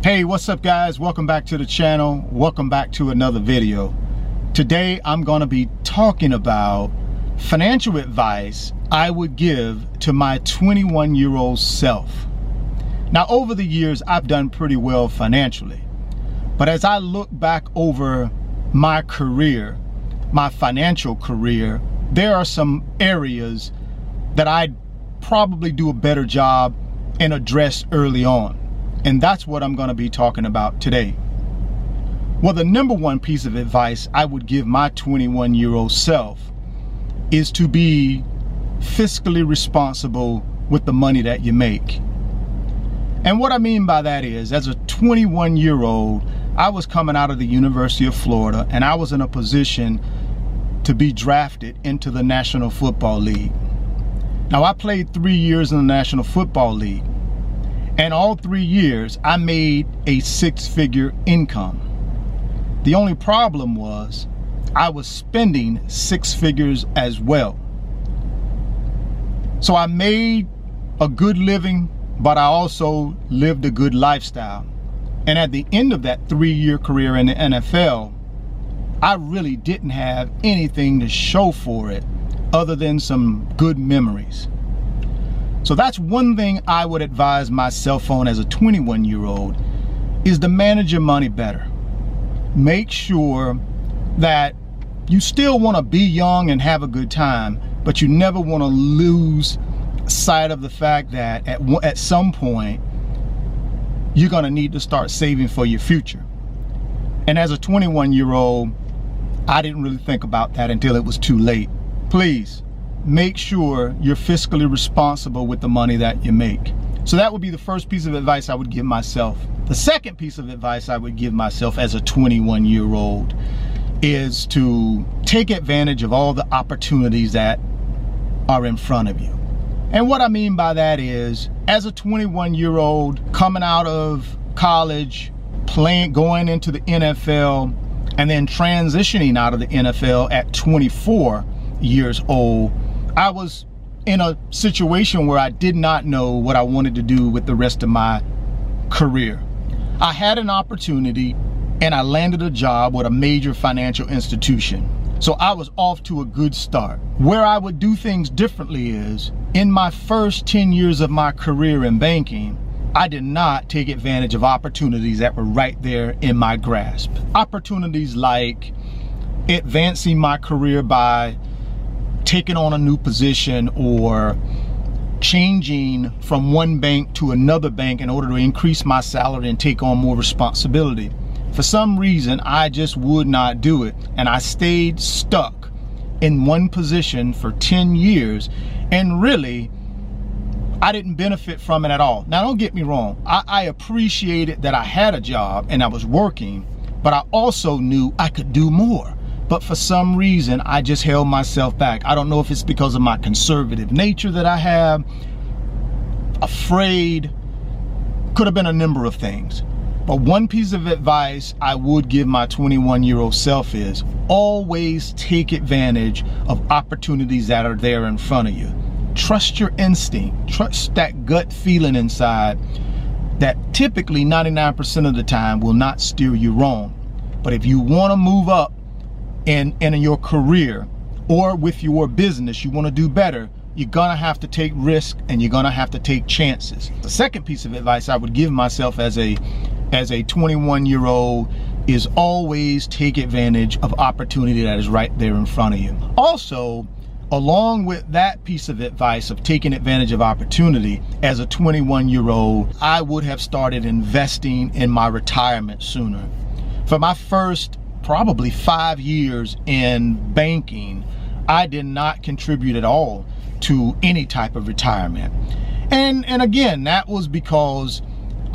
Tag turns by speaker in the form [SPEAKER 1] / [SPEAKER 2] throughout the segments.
[SPEAKER 1] Hey, what's up guys? Welcome back to the channel. Welcome back to another video. Today I'm going to be talking about financial advice I would give to my 21-year-old self. Now, over the years I've done pretty well financially, but as I look back over my career, my financial career, there are some areas that I'd probably do a better job and address early on. And that's what I'm going to be talking about today. Well, the number one piece of advice I would give my 21-year-old self is to be fiscally responsible with the money that you make. And what I mean by that is, as a 21-year-old, I was coming out of the University of Florida and I was in a position to be drafted into the National Football League. Now, I played 3 years in the National Football League. And all 3 years, I made a six-figure income. The only problem was I was spending six figures as well. So I made a good living, but I also lived a good lifestyle. And at the end of that 3-year career in the NFL, I really didn't have anything to show for it other than some good memories. So that's one thing I would advise myself on as a 21-year-old, is to manage your money better. Make sure that you still want to be young and have a good time, but you never want to lose sight of the fact that at some point you're going to need to start saving for your future. And as a 21-year-old, I didn't really think about that until it was too late. Please, make sure you're fiscally responsible with the money that you make. So that would be the first piece of advice I would give myself. The second piece of advice I would give myself as a 21-year-old is to take advantage of all the opportunities that are in front of you. And what I mean by that is, as a 21-year-old coming out of college, going into the NFL, and then transitioning out of the NFL at 24 years old, I was in a situation where I did not know what I wanted to do with the rest of my career. I had an opportunity and I landed a job with a major financial institution. So I was off to a good start. Where I would do things differently is, in my first 10 years of my career in banking, I did not take advantage of opportunities that were right there in my grasp. Opportunities like advancing my career by taking on a new position or changing from one bank to another bank in order to increase my salary and take on more responsibility. For some reason, I just would not do it, and I stayed stuck in one position for 10 years, and really I didn't benefit from it at all. Now, don't get me wrong, I appreciated that I had a job and I was working, but I also knew I could do more. But for some reason, I just held myself back. I don't know if it's because of my conservative nature that I have, afraid, could have been a number of things. But one piece of advice I would give my 21-year-old self is, always take advantage of opportunities that are there in front of you. Trust your instinct, trust that gut feeling inside that typically 99% of the time will not steer you wrong. But if you want to move up, and in your career or with your business, you want to do better, you're gonna have to take risks and you're gonna have to take chances. The second piece of advice I would give myself as a 21-year-old is always take advantage of opportunity that is right there in front of you. Also, along with that piece of advice of taking advantage of opportunity, as a 21-year-old, I would have started investing in my retirement sooner. For my first probably 5 years in banking, I did not contribute at all to any type of retirement. And again, that was because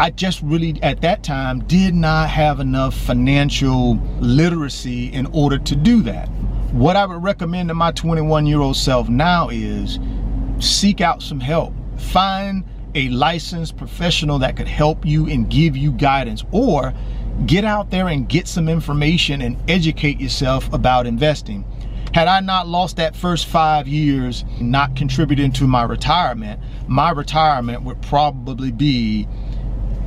[SPEAKER 1] I just really, at that time, did not have enough financial literacy in order to do that. What I would recommend to my 21-year-old self now is seek out some help. Find a licensed professional that could help you and give you guidance, or get out there and get some information and educate yourself about investing. Had I not lost that first 5 years not contributing to my retirement would probably be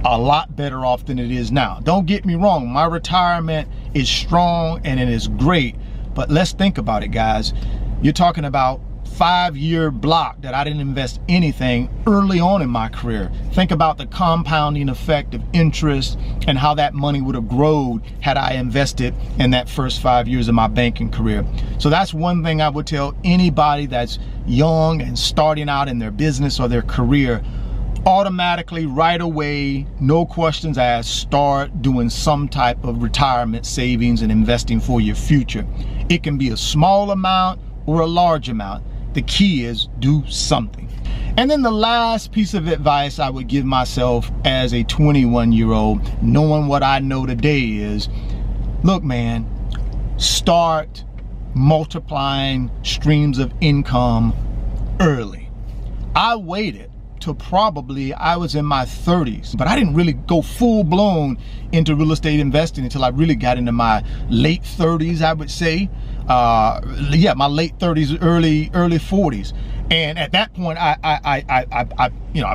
[SPEAKER 1] a lot better off than it is now. Don't get me wrong, my retirement is strong and it is great, but let's think about it, guys. You're talking about 5-year block that I didn't invest anything early on in my career. Think about the compounding effect of interest and how that money would have grown had I invested in that first 5 years of my banking career. So that's one thing I would tell anybody that's young and starting out in their business or their career. Automatically, right away, no questions asked, start doing some type of retirement savings and investing for your future. It can be a small amount or a large amount. The key is do something. And then the last piece of advice I would give myself as a 21-year-old, knowing what I know today, is, look, man, start multiplying streams of income early. I waited till probably I was in my 30s, but I didn't really go full blown into real estate investing until I really got into my late 30s, I would say. Yeah, my late 30s, early 40s. And at that point, I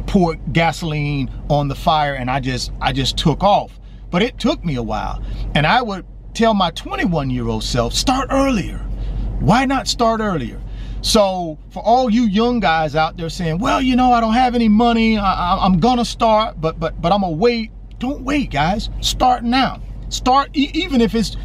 [SPEAKER 1] poured gasoline on the fire and I just took off. But it took me a while. And I would tell my 21-year-old self, start earlier. Why not start earlier? So for all you young guys out there saying, well, you know, I don't have any money, I'm gonna start, but I'm gonna wait. Don't wait, guys. Start now. Start, even if it's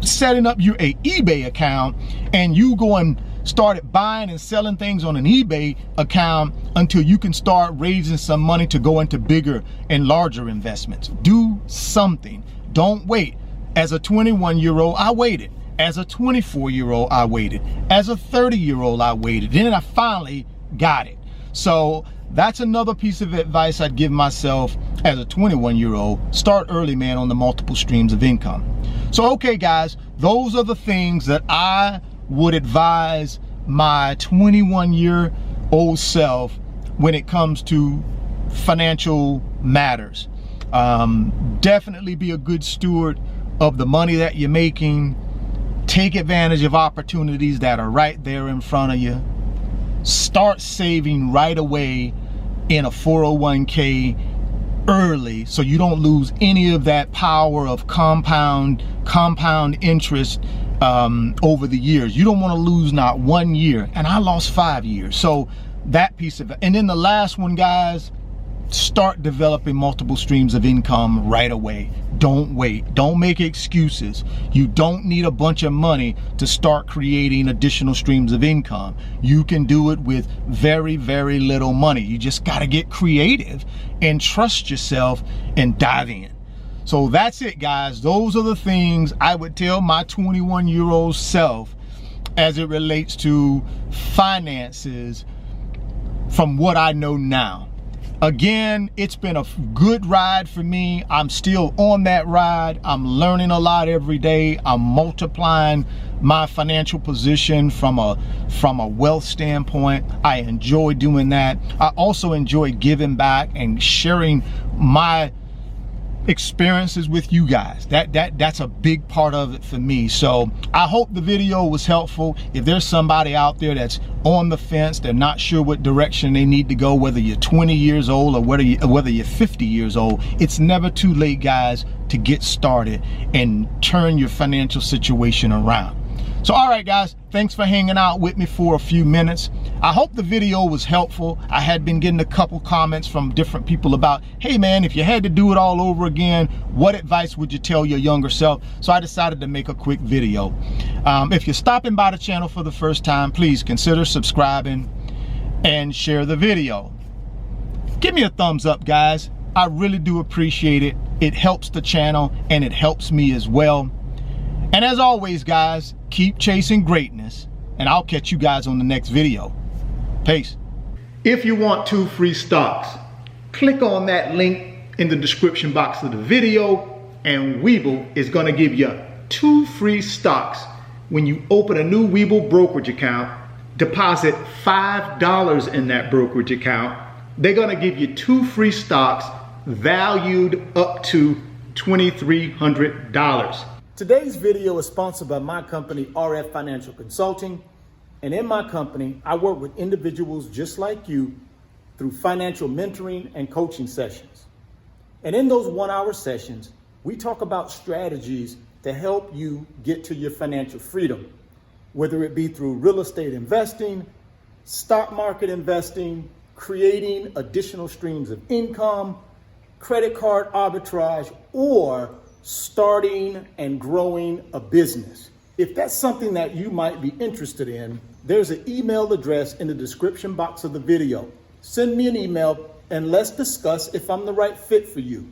[SPEAKER 1] setting up your eBay account and you go and start buying and selling things on an eBay account until you can start raising some money to go into bigger and larger investments. Do something. Don't wait. As a 21-year-old, I waited. As a 24-year-old, I waited. As a 30-year-old, I waited. Then I finally got it. So that's another piece of advice I'd give myself as a 21-year-old. Start early, man, on the multiple streams of income. So, okay, guys, those are the things that I would advise my 21-year-old self when it comes to financial matters. Definitely be a good steward of the money that you're making. Take advantage of opportunities that are right there in front of you. Start saving right away in a 401k early so you don't lose any of that power of compound interest over the years. You don't want to lose not 1 year. And I lost 5 years. So that piece of it. And then the last one, guys, start developing multiple streams of income right away. Don't wait. Don't make excuses. You don't need a bunch of money to start creating additional streams of income. You can do it with very, very little money. You just got to get creative and trust yourself and dive in. So that's it, guys. Those are the things I would tell my 21-year-old self as it relates to finances from what I know now. Again, it's been a good ride for me. I'm still on that ride. I'm learning a lot every day. I'm multiplying my financial position from a wealth standpoint. I enjoy doing that. I also enjoy giving back and sharing my experiences with you guys. That's a big part of it for me. So I hope the video was helpful. If there's somebody out there that's on the fence, they're not sure what direction they need to go, whether you're 20 years old or whether you're 50 years old, it's never too late, guys, to get started and turn your financial situation around. So, all right, guys, thanks for hanging out with me for a few minutes. I hope the video was helpful. I had been getting a couple comments from different people about, hey, man, if you had to do it all over again, what advice would you tell your younger self? So I decided to make a quick video. If you're stopping by the channel for the first time, please consider subscribing and share the video. Give me a thumbs up, guys. I really do appreciate it. It helps the channel and it helps me as well. And as always, guys, keep chasing greatness, and I'll catch you guys on the next video. Peace. If you want 2 free stocks, click on that link in the description box of the video, and Webull is going to give you 2 free stocks when you open a new Webull brokerage account. Deposit $5 in that brokerage account. They're going to give you 2 free stocks valued up to $2,300. Today's video is sponsored by my company, RF Financial Consulting. And in my company, I work with individuals just like you through financial mentoring and coaching sessions. And in those 1-hour sessions, we talk about strategies to help you get to your financial freedom, whether it be through real estate investing, stock market investing, creating additional streams of income, credit card arbitrage, or starting and growing a business. If that's something that you might be interested in, there's an email address in the description box of the video. Send me an email and let's discuss if I'm the right fit for you.